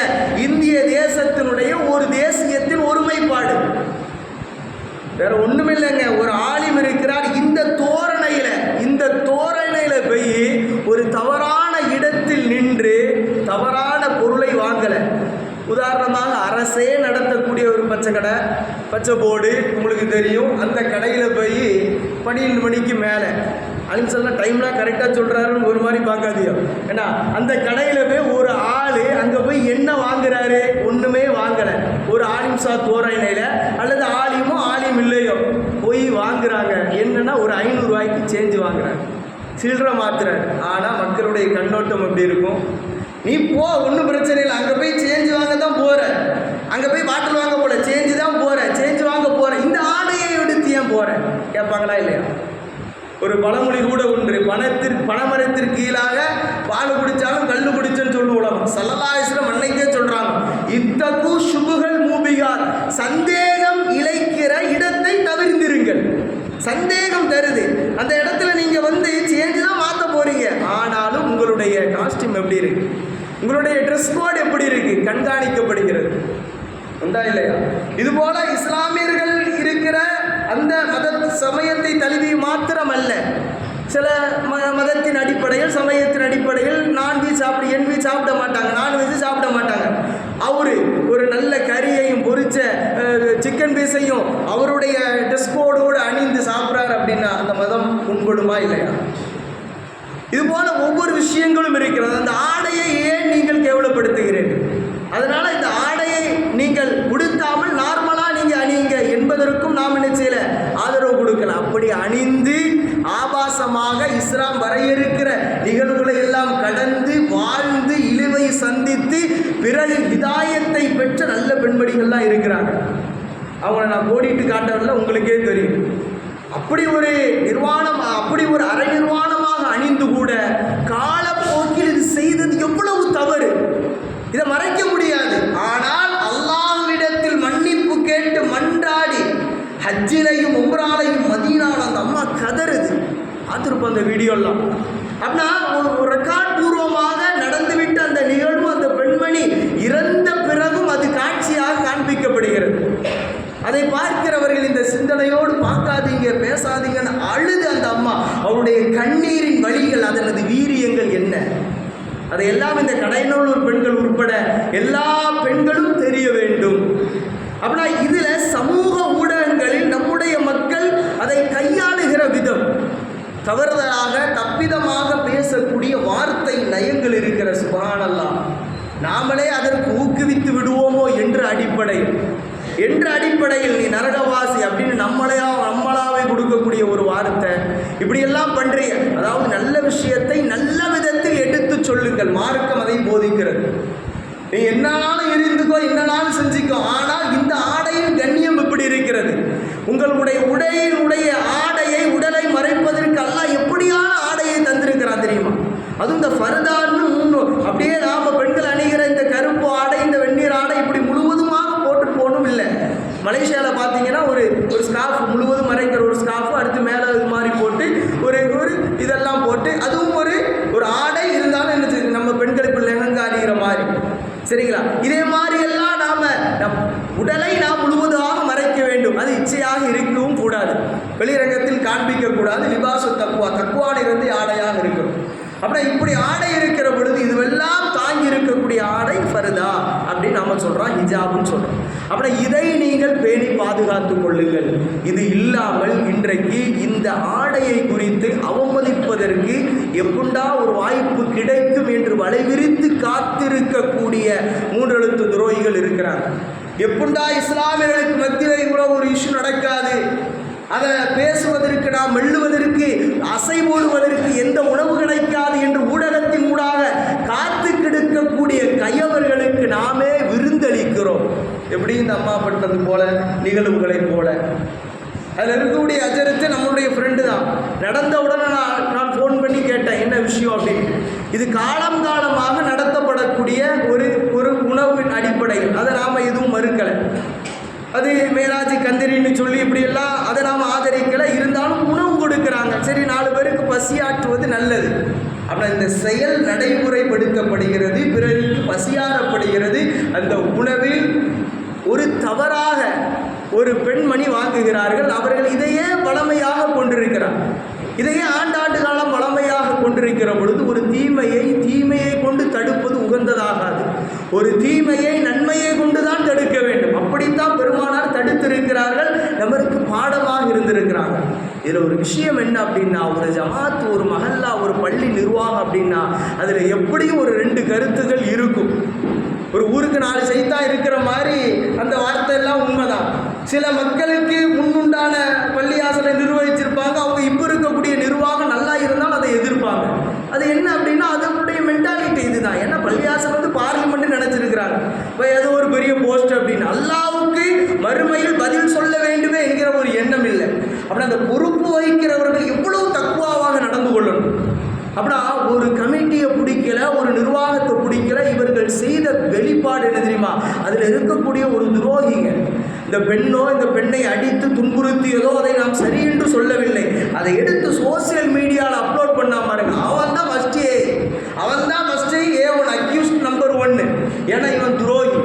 [SPEAKER 1] இந்திய தேசத்தினுடைய ஒரு தேசியத்தின் ஒருமைப்பாடு. வேற ஒண்ணுமில்லைங்க. ஒரு ஆலிம் இருக்கிறார், இந்த தோரணையில போய் ஒரு தவறான இடத்தில் நின்று தவறான பொருளை வாங்கலை. உதாரணமாக அரசே நடத்தக்கூடிய ஒரு பச்சை போர்டு உங்களுக்கு தெரியும். அந்த கடையில் போய் 12 மணிக்கு மேலே அலிம்சல்லாம் டைம்லாம் கரெக்டாக சொல்கிறாருன்னு ஒரு மாதிரி பார்க்காதியோ. ஏன்னா அந்த கடையில் போய் ஒரு ஆள் அங்கே போய் என்ன வாங்குறாரு? ஒன்றுமே வாங்கலை. ஒரு ஆலிம்சா தோரணையில் அல்லது ஆலிம் இல்லையோ போய் வாங்குறாங்க. என்னன்னா ஒரு 500 ரூபாய்க்கு சேஞ்சு வாங்குறாங்க, சில்லறை மாத்துறாரு. ஆனால் மக்களுடைய கண்ணோட்டம் எப்படி இருக்கும்? நீ போ, ஒன்றும் பிரச்சனை இல்லை, அங்கே போய் சேஞ்சு வாங்க தான் போகிற, அங்கே போய் பாட்டில் வாங்க போல, சேஞ்சு தான் போகிற, சேஞ்சு வாங்க போகிற, இந்த ஆடையை எடுத்து ஏன் போகிற கேட்பாங்களா இல்லையா? ஒரு பழமொழி கூட ஒன்று, பனைமரத்திற்கு கீழாக பால் குடித்தாலும் கல் குடிச்சேன்னு சொல்லுவோம். ஸல்லல்லாஹு அலைஹி வஸல்லம் அன்னைக்கே சொல்கிறாங்க, இத்தகு சுபுகள் மூபிகார், சந்தேகம் இழைக்கிற இடத்தை தவிர்ந்திருங்கள். சந்தேகம் தருது அந்த இடத்துல நீங்கள் சேஞ்சு தான் மாற்ற போகிறீங்க. ஆனாலும் உங்களுடைய காஸ்டியூம் எப்படி இருக்கு, உங்களுடைய ட்ரெஸ் கோட் எப்படி இருக்கு, கண்காணிக்கப்படுகிறது. உண்டா இல்லையா? இதுபோல இஸ்லாமியர்கள் இருக்கிற அந்த மத சமயத்தை தழுவி மாத்திரம் அல்ல, சில மதத்தின் அடிப்படையில், சமயத்தின் அடிப்படையில் நான்வெஜ் சாப்பிட மாட்டாங்க, நான்வெஜ் சாப்பிட மாட்டாங்க. அவரு ஒரு நல்ல கறியையும் பொரிச்ச சிக்கன் பீஸையும் அவருடைய ட்ரெஸ் கோடோடு அணிந்து சாப்பிட்றாரு அப்படின்னா அந்த மதம் உண்படுமா இல்லையா? இதுபோல ஒவ்வொரு விஷயங்களும் இருக்கிறது. அந்த ஆடையை ஏன் நீங்கள் கேவலப்படுத்துகிறீர்கள்? அதனால இந்த ஆடையை நீங்கள் உடுத்தாமல் நார்மலா நீங்க அணியுங்க என்பதற்கும் நாம் என்ன செய்யல, ஆதரவு கொடுக்கலாம். அப்படி அணிந்து ஆபாசமாக இஸ்லாம் வரையறுக்கிற நிகழ்வுகளை எல்லாம் கடந்து வாழ்ந்து இழிவை சந்தித்து பிறகு ஹிதாயத்தை பெற்ற நல்ல பெண்மணிகள்லாம் இருக்கிறாங்க. அவங்கள நான் கோடிட்டு காட்டவில்லை, உங்களுக்கே தெரியும். அப்படி ஒரு நிர்வாணம், அப்படி ஒரு அரை நிர்வாணமாக அணிந்து கூட காலப்போக்கில் இது செய்தது எவ்வளவு தவறு, இதை மறைக்க முடியாது. ஆனால் அல்லாஹ்விடத்தில் மன்னிப்பு கேட்டு மன்றாடி ஹஜ்ஜிலையும் உம்ராலையும் மதீனாவில் அந்த அம்மா கதறுது. பார்த்துருப்போம் அந்த வீடியோலாம். அப்படின்னா ஒரு ரெக்கார்ட் பூர்வமாக நடந்துவிட்ட அந்த நிகழ்வு, அந்த பெண்மணி இறந்த பிறகும் அது காட்சியாக காண்பிக்கப்படுகிறது. அதை பார்க்கிறவர்கள் இந்த சிந்தனையோடு பார்க்காதீங்க, பேசாதீங்கன்னு அழுது அந்த அம்மா அவருடைய கண்ணீரின் வழிகள், அதனது வீரியங்கள் என்ன, அதையெல்லாம் இந்த கடையநல்லூர் பெண்கள் உட்பட எல்லா பெண்களும் தெரிய வேண்டும். அப்படின்னா இதுல சமூக ஊடகங்களில் நம்முடைய மக்கள் அதை கையாளுகிற விதம், தவறுதலாக தப்பிதமாக பேசக்கூடிய வார்த்தை நயங்கள் இருக்கிற. சுப்ஹானல்லாஹ், நாமளே அதற்கு ஊக்குவித்து விடுவோமோ என்ற அடிப்படையில் நீ நரகவாசி அப்படின்னு நம்மளாவே இப்படியெல்லாம் பண்றீங்க. அதாவது நல்ல விஷயத்தை நல்ல விதத்தில் எடுத்து சொல்லுங்கள். மார்க்கம் அதை போதிக்கிறது. நீ என்னாலும் இருந்துக்கோ, என்னனாலும் செஞ்சுக்கோ, ஆனால் இந்த ஆடையின் கண்ணியம் இப்படி இருக்கிறது. உங்களுடைய உடையினுடைய ஆடையை, உடலை மறைப்பதற்கு அல்லாஹ் எப்படியான ஆடையை தந்திருக்கிறான் தெரியுமா? அதுவும் இந்த ஃபர்தான்னு அப்படியே நாம பெண்கள் அணிகிற இந்த கருப்பு ஆடை, இந்த வெந்நீர் ஆடை இப்படி முழுவதுமாக போட்டு போகணும் இல்லை. மலேசியாவில் பார்த்தீங்கன்னா ஒரு ஸ்கார்ஃப் முழுவதும் மறைக்கிற ஒரு ஸ்கார்ஃப், அடுத்து மேலே இது மாதிரி போட்டு ஒரு இதெல்லாம் போட்டு, அதுவும் ஒரு ஆடை இருந்தாலும் என்ன செய்யுது, நம்ம பெண்களுக்கு லெஹங்கா அணிகிற மாதிரி, சரிங்களா? இதே மாதிரி எல்லாம் நம் உடலை நாம் முழுவதாக மறைக்க வேண்டும். அது இச்சையாக இருக்கவும் கூடாது, வெளிரங்கத்தில் காண்பிக்க கூடாது. லிபாசு தக்குவா, தக்குவானிலிருந்து ஆடையாக இருக்கணும். அப்புறம் இப்படி ஆடை இருக்கிற பொழுது இதுவெல்லாம் தாங்கி இருக்கக்கூடிய ஆடை ஃபர்தா அப்படின்னு நாம சொல்றோம், ஹிஜாப்னு சொல்றோம். அப்புறம் இதை நீங்கள் பேணி பாதுகாத்துக் கொள்ளுங்கள். இது இல்லாமல் இன்றைக்கு இந்த ஆடையை குறித்து அவமதிப்பதற்கு எப்பண்டா ஒரு வாய்ப்பு கிடைக்கும் என்று வலைவிரித்து காத்திருக்கக்கூடிய 3 எழுத்து துரோகிகள் இருக்கிறாங்க. எப்பண்டா இஸ்லாமியர்களுக்கு மத்தியில் கூட ஒரு இஷ்யூ நடக்காது, அதை பேசுவதற்கு, நாம் மெல்லுவதற்கு, அசை போடுவதற்கு எந்த உணவு கிடைக்காது என்று ஊடகத்தின் ஊடாக காத்து கிடக்கக்கூடிய கையவர்களுக்கு நாமே விருந்தளிக்கிறோம். எப்படி இந்த அம்மா பட்டது போல நிகழ்வுகளை போல. அதில் இருக்கக்கூடிய அஜரத்து நம்மளுடைய ஃப்ரெண்டு தான். நடந்த உடனே நான் ஃபோன் பண்ணி கேட்டேன் என்ன விஷயம் அப்படின்னு. இது காலமாக நடத்தப்படக்கூடிய ஒரு உணவின் அடிப்படையில், அதை நாம் எதுவும் மறுக்கலை. அது மேராஜி கந்திரின்னு சொல்லி இப்படியெல்லாம் அதை நாம் ஆதரிக்கலை. இருந்தாலும் உணவு கொடுக்குறாங்க, சரி 4 பேருக்கு பசியாற்றுவது நல்லது. அப்போ இந்த செயல் நடைமுறைப்படுத்தப்படுகிறது, பிறருக்கு பசியாறப்படுகிறது. அந்த உணவில் ஒரு தவறாக ஒரு பெண்மணி வாங்குகிறார்கள். அவர்கள் இதையே வளமையாக கொண்டிருக்கிறார். இதையே ஆண்டாண்டு காலம் வளமையாக கொண்டிருக்கிற பொழுது ஒரு தீமையை கொண்டு தடுப்பது உகந்ததாகாது. ஒரு தீமையை நன்மையை கொண்டுதான் தடுக்க வேண்டும். அப்படித்தான் பெருமானார் தடுத்திருக்கிறார்கள், நமக்கு பாடமாக இருந்திருக்கிறாங்க. இதில் ஒரு விஷயம் என்ன அப்படின்னா, ஒரு ஜமாத், ஒரு மஹல்லா, ஒரு பள்ளி நிர்வாகம் அப்படின்னா அதில் எப்படியும் ஒரு 2 கருத்துகள் இருக்கும். ஒரு ஊருக்கு 4 செய்தா இருக்கிற மாதிரி அந்த வார்த்தை எல்லாம் உண்மைதான். சில மக்களுக்கு முன்னுண்டான பள்ளியாசலை நிர்வகிச்சிருப்பாங்க, அவங்க இப்போ இருக்கக்கூடிய நிர்வாகம் நல்லா இருந்தாலும் அதை எதிர்ப்பாங்க. அது என்ன அப்படின்னா அதனுடைய மென்டாலிட்டி இதுதான். ஏன்னா பள்ளியாசல் பார்லிமெண்ட் நினைச்சிருக்கிறாங்க, இப்போ ஏதோ ஒரு பெரிய போஸ்ட் அப்படின்னு. அல்லாவுக்கு மறுமையில் பதில் சொல்ல வேண்டுமே என்கிற ஒரு எண்ணம் இல்லை. அப்படி அந்த பொறுப்பு வகிக்கிறவர்கள் எவ்வளவு தக்குவாவாக நடந்து கொள்ளணும். அப்படின்னா ஒரு கமிட்டியை பிடிக்கல, ஒரு நிர்வாகத்தை பிடிக்கல, இவர்கள் செய்த வெளிப்பாடு என்ன தெரியுமா? அதில் இருக்கக்கூடிய ஒரு துரோகிங்க. இந்த பெண்ணை அடித்து துன்புறுத்தியதோ அதை நாம் சரி என்று சொல்லவில்லை. அதை எடுத்து சோசியல் மீடியாவில் அப்லோட் பண்ணா பாருங்க, அவன் தான் ஃபஸ்ட்டு A1 அக்யூஸ்ட் நம்பர் 1. ஏன்னா இவன் துரோகி.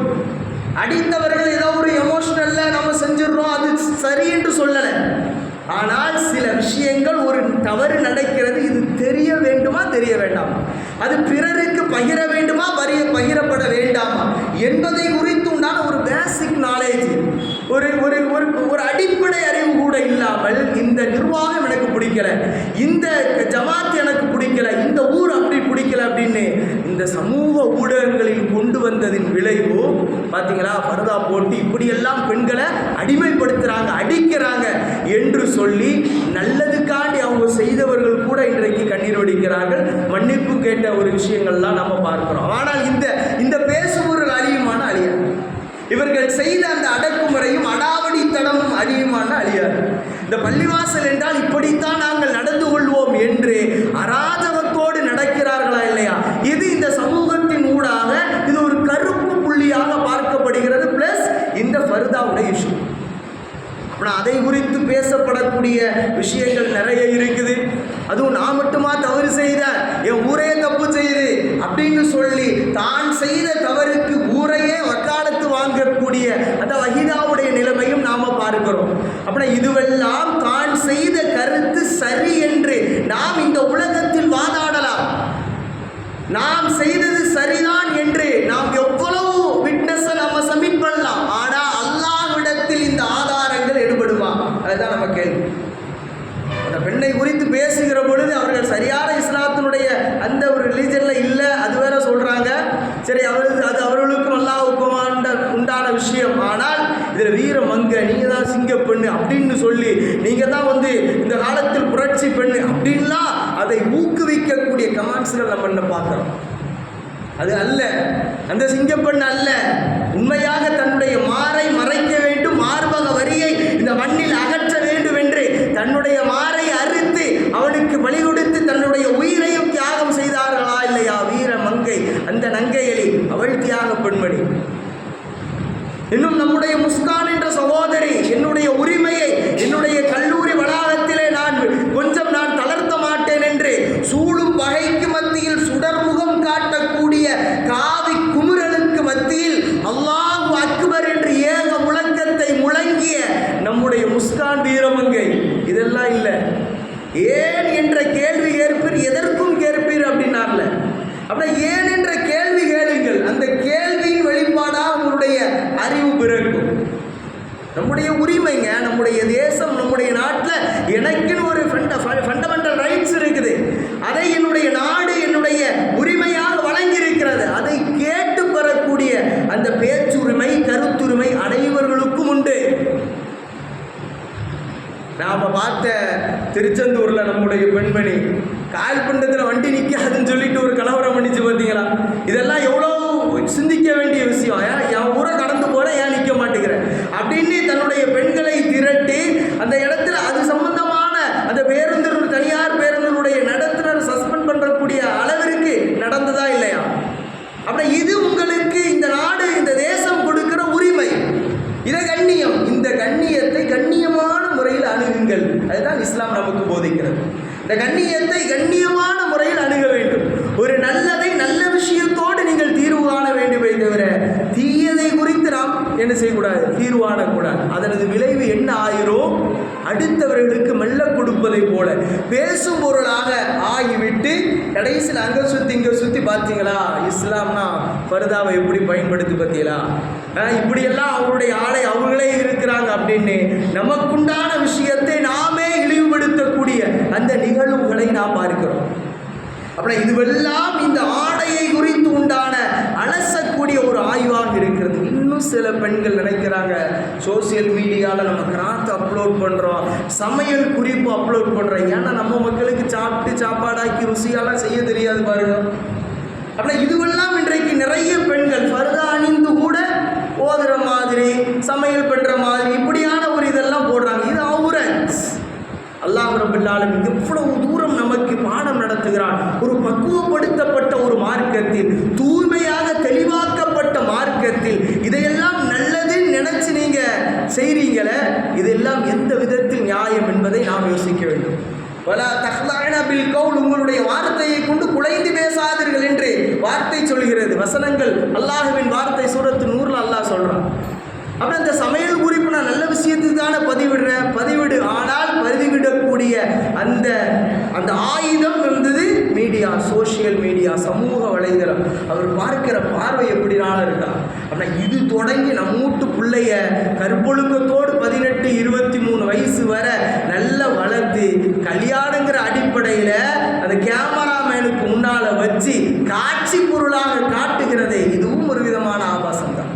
[SPEAKER 1] அடித்தவர்கள் ஏதோ ஒரு எமோஷனல்ல நம்ம செஞ்சிடறோம், அது சரி என்று சொல்லலை. ஆனால் சில விஷயங்கள், ஒரு தவறு நடக்கிறது, இது தெரிய வேண்டுமா தெரிய வேண்டாமா, அது பிறருக்கு பகிர வேண்டுமா பகிரப்பட வேண்டாமா என்பதை குறித்து உண்டான ஒரு பேசிக் நாலேஜ், ஒரு அடிப்படை அறிவு கூட இல்லாமல் இந்த நிர்வாகம் எனக்கு பிடிக்கல, இந்த ஜமாத் எனக்கு பிடிக்கல, இந்த ஊர் அப்படி பிடிக்கல அப்படின்னு இந்த சமூக ஊடகங்களில் கொண்டு வந்ததின் விளைவு பார்த்தீங்களா? பர்தா போட்டு இப்படியெல்லாம் பெண்களை அடிமைப்படுத்துகிறாங்க, அடிக்கிறாங்க என்று சொல்லி நல்லதுக்காண்டி அவங்க செய்தவர்கள் கூட இன்றைக்கு கண்ணீர் வடிக்கிறார்கள். மன்னிப்பு கேட்ட ஒரு விஷயங்கள்லாம் நம்ம பார்க்கிறோம். ஆனால் இந்த பேசுபொருள் அழியுமான அழியாது. இவர்கள் செய்த அந்த அடக்குமுறையும் அடாவடித்தனமும் அழியுமான அழியாது. இந்த பள்ளிவாசல் என்றால் இப்படித்தான் நாங்கள் நடந்து கொள்வோம் என்று அராஜகத்தோடு நடக்கிறார்களா இல்லையா? இது இந்த சமூகத்தின் ஊடாக இது ஒரு கருப்பு புள்ளியாக பார்க்கப்படுகிறது. பிளஸ் இந்த ஃபர்தாவுடைய இஷ்யூ. ஆனால் அதை குறித்து பேசப்படக்கூடிய விஷயங்கள் நிறைய இருக்குது. அதுவும் நான் மட்டுமா தவறு செய்த, என் ஊரே தப்பு செய்து அப்படின்னு சொல்லி தான் செய்த தவறுக்கு ஊரையே வக்காலத்து வாங்கக்கூடிய அந்த வஹீதாவுடைய நிலைமையும் நாம பார்க்கிறோம். அப்படின்னா இதுவெல்லாம் தான் செய்த கருத்து சரி என்று நாம் இந்த உலகத்தில் வாதாடலாம். நாம் செய்தது சரிதான் என்று நாம் எவ்வளவு விட்னஸை நம்ம சப்மிட் பண்ணலாம். ஆனால் அல்லாஹ்விடத்தில் இந்த ஆதாரங்கள் எடுபடுமா? அதுதான் நம்ம கேள்வி. அந்த பெண்ணை குறித்து பேசுகிற பொழுது அவர்கள் சரியான இஸ்லாத்தினுடைய அந்த ஒரு ரிலீஜனில் இல்லை, அது வேற சொல்கிறாங்க. சரி, அது அவர்களுக்கும் அல்லாஹ்வுக்கும் உண்டான விஷயம். ஆனால் இதில் வீர மங்க, நீங்கள் தான் சிங்கப்பெண்ணு அப்படின்னு சொல்லி நீங்கள் தான் வந்து இந்த காலத்தில் புரட்சி பெண் அப்படின்லாம் அதை ஊக்குவிக்கக்கூடிய கமெண்ட்ஸ்கள் நம்ம என்ன பார்க்குறோம். அது அல்ல, அந்த சிங்கப்பெண் அல்ல. உண்மையாக தன்னுடைய மாரை மறைக்க வேண்டும், மார்பக வரியை இந்த மண்ணில் அகற்ற வேண்டும் என்று தன்னுடைய மாரை அறுத்து அவனுக்கு பலி கொடுத்து தன்னுடைய உயிரையும் தியாகம் செய்தார்களா இல்லையா? வீர மங்கை அந்த நங்கையலி, அவள் தியாக பெண்மணி. இன்னும் நம்முடைய முஸ்கான் என்ற சகோதரி, என்னுடைய உரிமையை என்னுடைய கல்லூரி வளாகத்திலே கொஞ்சம் நான் தளர்த்த மாட்டேன் என்று சூழும் பகைக்கு மத்தியில் சுடர்முகம் காட்டக்கூடிய காவி குமுறலுக்கு மத்தியில் அல்லாஹு அக்பர் என்று ஏக முழக்கத்தை முழங்கிய நம்முடைய முஸ்கான் வீரமங்கை. இதெல்லாம் இல்லை. ஏன் என்ற கேள்வி கேட்பீர், எதற்கும் கேட்பீர் அப்படின்னார்ல. அப்படின்னா ஏன் என்ற கேள்வி கேளுங்கள். அந்த கேள்வியின் வெளிப்பாடாக உங்களுடைய அறிவு பிறக்கும். நம்முடைய உரிமைங்க, நம்முடைய தேசம், நம்முடைய நாட்டில் எனக்குன்னு ஒரு ஃபண்டமெண்டல் ரைட்ஸ் இருக்குது. அதை என்னுடைய நாடு என்னுடைய உரிமையாக வழங்கியிருக்கிறது. அதை கேட்டு பெறக்கூடிய அந்த பேச்சுரிமை, கருத்துரிமை அனைவர்களுக்கும் உண்டு. நாம் பார்த்த திருச்செந்தூரில் நம்முடைய பெண்மணி கால்பண்டத்தில் வண்டி நிற்காதுன்னு சொல்லிட்டு ஒரு கலவரம் பண்ணிச்சு பார்த்தீங்களா? இதெல்லாம் எவ்வளோ சிந்திக்க வேண்டிய விஷயம். என் ஊரை கடந்து போகிறேன், ஏன் நிற்க மாட்டேங்கிறேன் அப்படின்னு தன்னுடைய பெண்களை திரட்டி அந்த இடத்துல அது சம்பந்தமான அந்த பேருந்து, தனியார் பேருந்தினுடைய நடத்துனர் சஸ்பெண்ட் பண்ணக்கூடிய அளவிற்கு நடந்ததா இல்லையா? அப்படி இது உங்களுக்கு இந்த நாடு, இந்த தேசம் கொடுக்கிற உரிமை. இதை கண்ணியம், இந்த கண்ணியத்தை கண்ணியமான முறையில் அணுகுங்கள். அதுதான் இஸ்லாம் நமக்கு போதிக்கிறது. இந்த கண்ணியத்தை கண்ணியமான முறையில் அணுக வேண்டும். ஒரு நல்லதை நல்ல விஷயத்தோடு நீங்கள் தீர்வு காண வேண்டுமே தவிர தீயதை குறித்து நாம் என்ன செய்யக்கூடாது, தீர்வு காணக்கூடாது. அதனது விளைவு என்ன ஆயிரும், அடுத்தவர்களுக்கு மெல்ல கொடுப்பதை போல பேசும் பொருளாக ஆகிவிட்டு கடைசியில் அங்கே சுற்றி இங்கே சுற்றி பார்த்தீங்களா இஸ்லாம்னா பர்தாவை எப்படி பயன்படுத்தி பார்த்தீங்களா, இப்படியெல்லாம் அவங்களுடைய ஆளை அவங்களே இருக்கிறாங்க அப்படின்னு நமக்குண்டான விஷயத்தை நாமே இழிவுபடுத்தக்கூடிய அந்த நிகழ்வுகளை நாம் பார்க்கிறோம். அப்படின்னா இதுவெல்லாம் இந்த ஆடையை குறித்து உண்டான அலசக்கூடிய ஒரு ஆய்வாக இருக்கிறது. இன்னும் சில பெண்கள் நினைக்கிறாங்க, சோசியல் மீடியாவில் நம்ம கிராத்து அப்லோட் பண்ணுறோம், சமையல் குறிப்பு அப்லோட் பண்ணுறோம். ஏன்னா நம்ம மக்களுக்கு சாப்பாடாக்கி ருசியெல்லாம் செய்ய தெரியாது பாருங்க. அப்படின்னா இதுவெல்லாம் இன்றைக்கு நிறைய பெண்கள் பர்தா அணிந்து கூட ஓதுற மாதிரி, சமையல் பண்ணுற மாதிரி இப்படியான ஒரு இதெல்லாம் போடுறாங்க. இது அவுரன்ஸ். அல்லாஹ் ரப்பல் ஆலமீன் எவ்வளவு தூரம் நமக்கு பாடம் நடத்துகிறான். ஒரு பக்குவப்படுத்தப்பட்ட ஒரு மார்க்கத்தில், தூய்மையாக தெளிவாக்கப்பட்ட மார்க்கத்தில் இதையெல்லாம் நல்லதுன்னு நினைச்சு நீங்க செய்றீங்களே, இதெல்லாம் எந்த விதத்தில் நியாயம் என்பதை நாம் யோசிக்க வேண்டும். வலா தஹ்லஅன பில் கவுல், உங்களுடைய வார்த்தையை கொண்டு குலைந்து பேசாதீர்கள் என்று வார்த்தை சொல்கிறது. வசனங்கள் அல்லாஹ்வின் வார்த்தை, சூரத்து நூர்ல அல்லாஹ் சொல்றான். அப்புறம் இந்த சமையல் குறிப்பு நான் நல்ல விஷயத்துக்கு தானே பதிவிடு. ஆனால் பதிவிடக்கூடிய அந்த அந்த ஆயுதம் இருந்தது மீடியா, சோசியல் மீடியா, சமூக வலைதளம். அவர் பார்க்கிற பார்வை எப்படினாலும் இருக்கா. அப்படின்னா இது தொடங்கி நம்ம வீட்டு பிள்ளைய கற்பொழுக்கத்தோடு 18, 23 வயசு வரை நல்லா வளர்த்து கல்யாணங்கிற அடிப்படையில் அந்த கேமராமேனுக்கு முன்னால் வச்சு காட்சி பொருளாக காட்டுகிறதே, இதுவும் ஒரு விதமான ஆபாசம் தான்.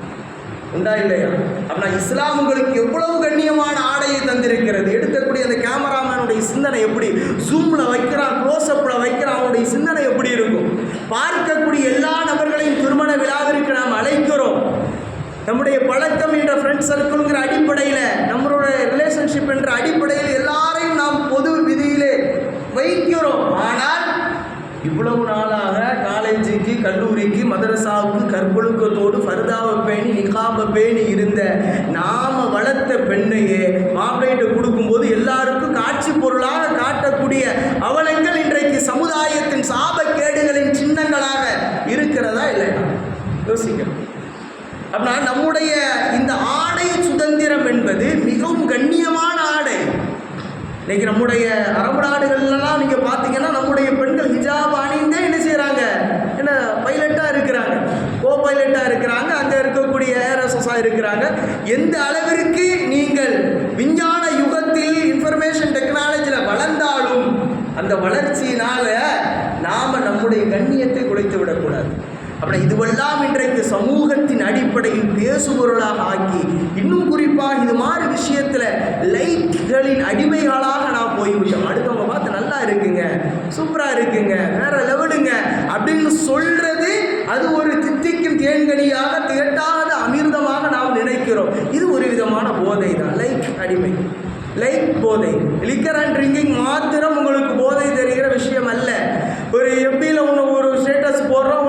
[SPEAKER 1] உண்டா இல்லையா? அப்படின்னா இஸ்லாம் உங்களுக்கு எவ்வளவு கண்ணியமான ஆடையை தந்திருக்கிறது. எடுக்கக்கூடிய அந்த கேமராமேனுடைய சிந்தனை எப்படி, ஜூமில் வைக்கிறான், க்ளோஸ்அப்பில் வைக்கிறான், அவனுடைய சிந்தனை எப்படி இருக்கும். பார்க்கக்கூடிய எல்லா நபர்களையும் திருமண விழாவிற்கு நாம் அழைக்கிறோம். நம்முடைய பழக்கம் என்ற ஃப்ரெண்ட் சர்க்கிள்ங்கிற அடிப்படையில், நம்மளுடைய ரிலேஷன்ஷிப் என்ற அடிப்படையில் எல்லாரையும் நாம் பொது விதியிலே வைக்கிறோம். ஆனால் இவ்வளவு நாளாக காலேஜுக்கு, கல்லூரிக்கு, மதரசாவுக்கு கற்பொழுக்கத்தோடு ஃபர்தாவை பேணி, நிகாபை பேணி இருந்த நாம வளர்த்த பெண்ணையே மாப்பிள்ளைகிட்ட கொடுக்கும்போது எல்லாருக்கும் காட்சி பொருளாக காட்டக்கூடிய அவலங்கள் இன்றைக்கு சமுதாயத்தின் சாபக்கேடுகளின் சின்னங்களாக இருக்கிறதா இல்லையா? யோசிக்கணும். அப்படின்னா நம்முடைய இந்த ஆடை சுதந்திரம் என்பது மிகவும் கண்ணியமான ஆடை. இன்னைக்கு நம்முடைய அரபு நாடுகள்லாம் நீங்கள் பார்த்தீங்கன்னா நம்முடைய பெண்கள் ஹிஜாப் அணிந்தே என்ன செய்கிறாங்க, என்ன பைலட்டாக இருக்கிறாங்க, கோ பைலட்டாக இருக்கிறாங்க, அங்கே இருக்கக்கூடிய ஏர்எஸ்எஸ்ஸாக இருக்கிறாங்க. எந்த அளவிற்கு நீங்கள் விஞ்ஞான யுகத்தில் இன்ஃபர்மேஷன் டெக்னாலஜியில் வளர்ந்தாலும் அந்த வளர்ச்சியினால் நாம் நம்முடைய கண்ணியத்தை குலைத்து விடக்கூடாது. அப்படி இதுவெல்லாம் இன்றைக்கு சமூகத்தின் அடிப்படையில் பேசுபொருளாக ஆக்கி, இன்னும் குறிப்பாக இது மாதிரி விஷயத்தில் லைக்களின் அடிமைகளாக நாம் போய்விட்டோம். அடுத்தவங்க பார்த்து நல்லா இருக்குங்க, சூப்பராக இருக்குங்க, வேற லெவலுங்க அப்படின்னு சொல்றது அது ஒரு தித்திக்கும் தேன்கனியாக திகட்டாத அமிர்தமாக நாம் நினைக்கிறோம். இது ஒரு விதமான போதை தான், லைக் அடிமை, லைக் போதை. லிக்கர் அண்ட் ட்ரிங்கிங் மாத்திரம் உங்களுக்கு போதை தெரிகிற விஷயம் அல்ல. ஒரு எப்பியில் ஒன்று ஒரு ஸ்டேட்டஸ் போடுறோம்,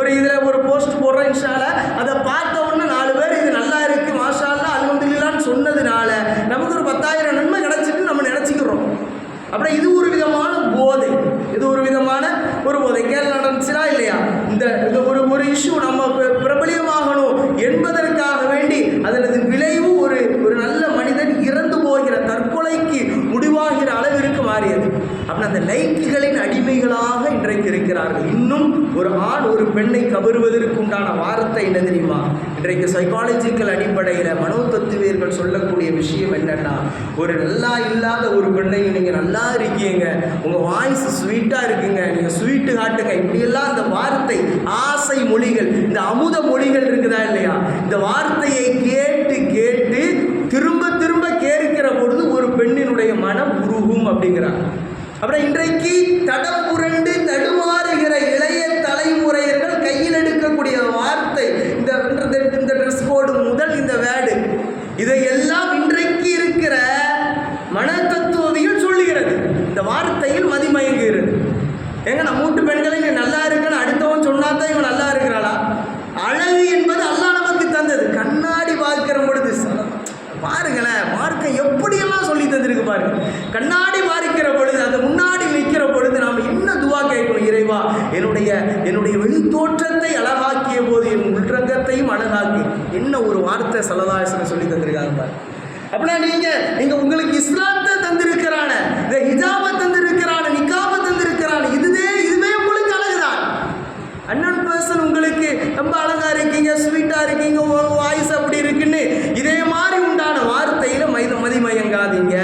[SPEAKER 1] ஒரு இதில் ஒரு போஸ்ட் போடுறோம், இன்ஸ்டால அதை பார்த்த உடனே 4 பேர் இது நல்லா இருக்கு மாஷா அல்லாஹ் அல்ஹம்துலில்லாஹ்னு சொன்னதுனால நமக்கு ஒரு 10,000 நன்மை கிடைச்சிட்டு நம்ம நினச்சிக்கிறோம். அப்புறம் இது ஒரு விதமான போதை, இது ஒரு விதமான ஒரு போதை. கேள்வி நடந்துச்சுனா இல்லையா, இந்த ஒரு இஷ்யூ நம்ம பிரபலியமாகணும் என்பதற்காக வேண்டி அதனது விளைவு ஒரு நல்ல மனிதன் இறந்து போகிற தற்கொலைக்கு முடிவாகிற அளவிற்கு மாறியது. அப்படின்னா அந்த லைக்குகளின் அடிமைகளாக இன்றைக்கு இருக்கிறார்கள். இன்னும் ஒரு ஆண் ஒரு பெண்ணை கவருவதற்கு உண்டான வார்த்தை என்ன தெரியுமா? இன்றைக்கு சைக்காலஜிக்கல் அடிப்படையில் மனோதத்துவியர்கள் சொல்லக்கூடிய விஷயம் என்னன்னா, ஒரு நல்லா இல்லாத ஒரு பெண்ணை நீங்கள் நல்லா இருக்கீங்க, உங்கள் வாய்ஸ் ஸ்வீட்டாக இருக்குங்க, நீங்கள் ஸ்வீட்டு காட்டுங்க, இப்படியெல்லாம் அந்த வார்த்தை ஆசை மொழிகள், இந்த அமுத மொழிகள் இருக்குதா இல்லையா, இந்த வார்த்தையை கேட்டு கேட்டு திரும்ப திரும்ப கேட்கிற பொழுது ஒரு பெண்ணினுடைய மனம் உருகும் அப்படிங்கிறாங்க. அப்புறம் இன்றைக்கு தடம் புரண்டு தடுமாறுகிற இளைய தலைமுறையர்கள் கையில் எடுக்கக்கூடிய வார்த்தை இந்த ட்ரெஸ் கோடு முதல் இந்த வேர்டு, இதையெல்லாம் இன்றைக்கு இருக்கிற மனத்தத்துவவியல் சொல்லுகிறது. இந்த வார்த்தையில் மதிமயங்குகிறது. ஏங்க நம்ம வீட்டு பெண்களை நீ நல்லா இருக்குன்னு அடுத்தவன் சொன்னாதான் இவன் நல்லா இருக்கிறாளா? அழகு என்பது அல்லாஹ் நமக்கு தந்தது. கண்ணாடி பார்க்கிற பொழுது பாருங்களேன், மார்க்கம் எப்படியெல்லாம் சொல்லி தந்திருக்கு பாருங்க. கண்ணாடி பார்க்கிற பொழுது அந்த முன்னாடி நிற்கிற பொழுது நாம் என்ன துவா கேட்கணும்? இறைவா, என்னுடைய வெளி தோற்றத்தை அழகாக்கிய போது என் உள்ரங்கத்தையும் அழகாக்கி, என்ன ஒரு வார்த்தை ஸல்லல்லாஹு அலைஹி வஸல்லம் சொல்லி தந்திருக்காங்க பாருங்க. அப்படின்னா நீங்க உங்களுக்கு இஸ்லாத்தை தந்திருக்கிறான, இந்த ஹிஜாபை தந்திருக்கிறான, நிக்காபை தந்திருக்கிறான, இதுவே உங்களுக்கு அழகுதான். அன்னன் பர்சன் உங்களுக்கு ரொம்ப அழகா இருக்கீங்க, ஸ்வீட்டா இருக்கீங்க, வாய்ஸ் அப்படி இருக்குன்னு இதே மாதிரி உண்டான வார்த்தையில மதிமயங்காதீங்க.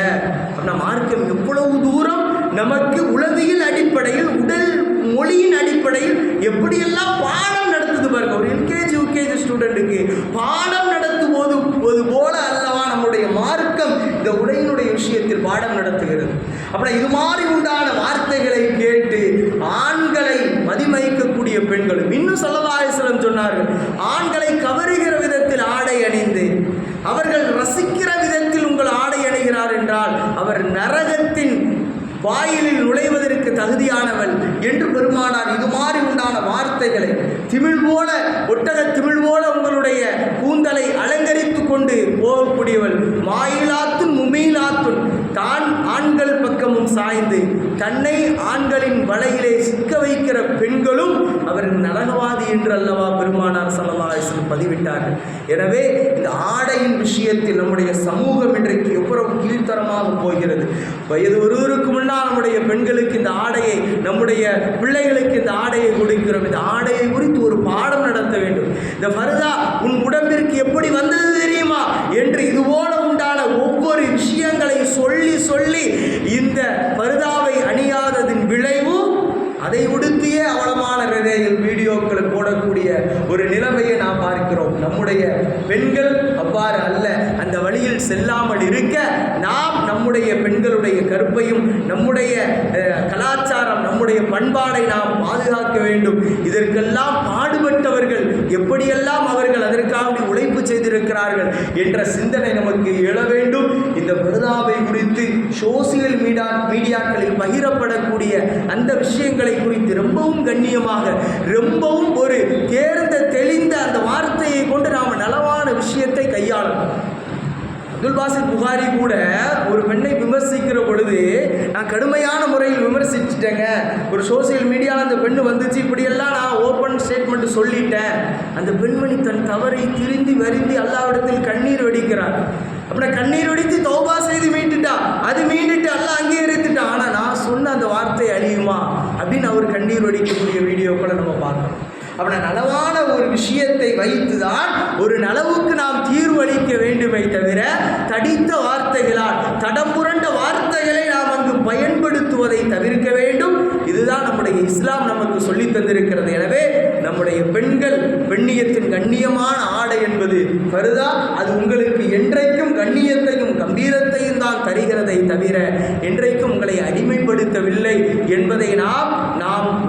[SPEAKER 1] அப்படின்னா மார்க்கம் எவ்வளவு தூரம் நமக்கு உளவியல் அடிப்படையில், உடல் மொழியின் அடிப்படையில் எப்படியெல்லாம் பாடம் நடத்துது பாருங்க. ஒரு எல்கேஜி யூகேஜி ஸ்டூடெண்ட்டுக்கு பாடம் நடத்துவது போல அல்லவா நம்முடைய மார்க்கம் இந்த உடையினுடைய விஷயத்தில் பாடம் நடத்துகிறது. அப்புறம் இது மாதிரி உண்டான வார்த்தைகளை கேட்டு ஆண்களை மதிமயக்கக்கூடிய பெண்களும், இன்னும் ஸல்லல்லாஹு அலைஹி வஸல்லம் சொன்னார்கள், ஆண்களை கவருகிற விதத்தில் ஆடை அணிந்து அவர்கள் ரசிக்கிற விதத்தில் உங்கள் ஆடை அணிகிறார் என்றால் அவர் நரகத்தின் வாயிலில் நுழைவதற்கு தகுதியானவள் என்று பெருமானார் இது மாதிரி உண்டான வார்த்தைகளை திமிழ் போல, ஒட்டக திமிழ் போல உங்களுடைய கூந்தலை அலங்கரித்து கொண்டு போகக்கூடியவள், மாயிலாத்துன் முமீலாத்துன், தான் ஆண்கள் பக்கமும் சாய்ந்து தன்னை ஆண்களின் வலையிலே சிக்க வைக்கிற பெண்களும் அவர் நரகவாதி என்று அல்லவா பெருமானார் ஸல்லல்லாஹு அலைஹி வஸல்லம் பதிவிட்டார்கள். எனவே இந்த ஆடையின் விஷயத்தில் நம்முடைய சமூகம் இன்றைக்கு எவ்வளவு கீழ்த்தரமாக போகிறது. வயது ஒருவருக்கு முன்னால் நம்முடைய பெண்களுக்கு இந்த ஆடையை, நம்முடைய பிள்ளைகளுக்கு இந்த ஆடையை கொடுக்கிறோம். இந்த ஆடையை குறித்து ஒரு பாடம் நடத்த வேண்டும். இந்த ஃபர்தா உன் உடம்பிற்கு எப்படி வந்தது தெரியுமா என்று இதுபோல உண்டான ஒவ்வொரு விஷயங்களை சொல்லி இந்த ஃபர்தாவை அணியாததின் விளைவு அதை உடுத்தியே அவலமான வீடியோக்களை போடக்கூடிய ஒரு நிலைமையை நாம் பார்க்கிறோம். நம்முடைய பெண்கள் அவ்வாறு அல்ல. அந்த வழியில் செல்லாமல் இருக்க நாம் நம்முடைய பெண்களுடைய கற்பையும் நம்முடைய கலாச்சாரம், நம்முடைய பண்பாடை நாம் பாதுகாக்க வேண்டும். இதற்கெல்லாம் பாடுபட்டவர்கள் எப்படியெல்லாம் அவர்கள் அதற்காக உழைப்பு செய்திருக்கிறார்கள் என்ற சிந்தனை நமக்கு எழ வேண்டும். இந்த ஃபர்தாவை குறித்து சோசியல் மீடியாக்களில் பகிரப்படக்கூடிய அந்த விஷயங்களை குறித்து ரொம்பவும் கண்ணியமாக, ரொம்பவும் ஒரு தேர்ந்த தெளிந்த அந்த வார்த்தையை கொண்டு நாம் நலவான விஷயத்தை கையாளணும். அப்துல் பாசித் புகாரி கூட ஒரு பெண்ணை விமர்சிக்கிற பொழுது, நான் கடுமையான முறையில் விமர்சிச்சுட்டேங்க, ஒரு சோசியல் மீடியாவில் அந்த பெண்ணு வந்துச்சு, இப்படியெல்லாம் நான் ஓப்பன் ஸ்டேட்மெண்ட் சொல்லிட்டேன். அந்த பெண்மணி தன் தவறை திருந்தி வருந்தி அல்லாஹ்விடத்தில் கண்ணீர் வடிக்கிறார். அப்படின்னா கண்ணீர் வடித்து தௌபா செய்து மீட்டுட்டா, அது மீண்டுட்டு அல்லாஹ் அங்கீகரித்துட்டான். ஆனால் நான் சொன்ன அந்த வார்த்தை அழியுமா அப்படின்னு அவர் கண்ணீர் வடிக்கக்கூடிய வீடியோக்களை நம்ம பார்க்கணும். அப்படின்னா நலவான ஒரு விஷயத்தை வைத்துதான் ஒரு நலவுக்கு நாம் தீர்வு அளிக்க வேண்டுமே தவிர தடித்த வார்த்தைகளால், தடம் புரண்ட வார்த்தைகளை நாம் அங்கு பயன்படுத்துவதை தவிர்க்க வேண்டும். இதுதான் நம்முடைய இஸ்லாம் நமக்கு சொல்லி தந்திருக்கிறது. எனவே நம்முடைய பெண்கள், பெண்ணியத்தின் கண்ணியமான ஆடை என்பது ஃபர்தா. அது உங்களுக்கு என்றைக்கும் கண்ணியத்தையும் கம்பீரத்தையும் எங்களை அடிமைப்படுத்தவில்லை என்பதை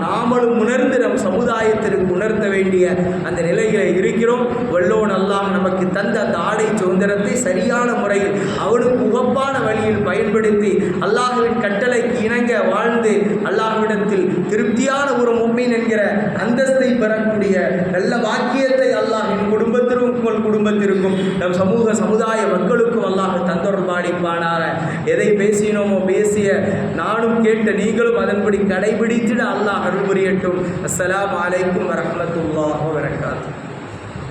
[SPEAKER 1] நாமளும் உணர்ந்து நம் சமுதாயத்திற்கு உணர்த்த வேண்டிய அந்த நிலையில் இருக்கிறோம். வல்லோன் அல்லாஹ் நமக்கு தந்த அந்த ஆடை சுதந்திரத்தை சரியான முறையில் அவனுக்கு உகப்பான வழியில் பயன்படுத்தி அல்லாஹ்வின் கட்டளைக்கு இணங்க வாழ்ந்து அல்லாஹ்விடத்தில் திருப்தியான ஒரு முஃமின் என்கிற அந்தஸ்தை பெறக்கூடிய நல்ல வாக்கியத்தை அல்லாஹ் என் குடும்பத்திற்கும் உங்கள் குடும்பத்திற்கும் நம் சமுதாய மக்களுக்கும் அல்லாஹ் தந்தொடர் பாடிப்பானாக. எதை பேசினோமோ பேசிய நானும் கேட்ட நீங்களும் அதன்படி கடைபிடித்திட அல்லாஹ் அருள் புரியட்டும். அஸ்ஸலாமு அலைக்கும் வரஹ்மத்துல்லாஹி வபரகாத்துஹு.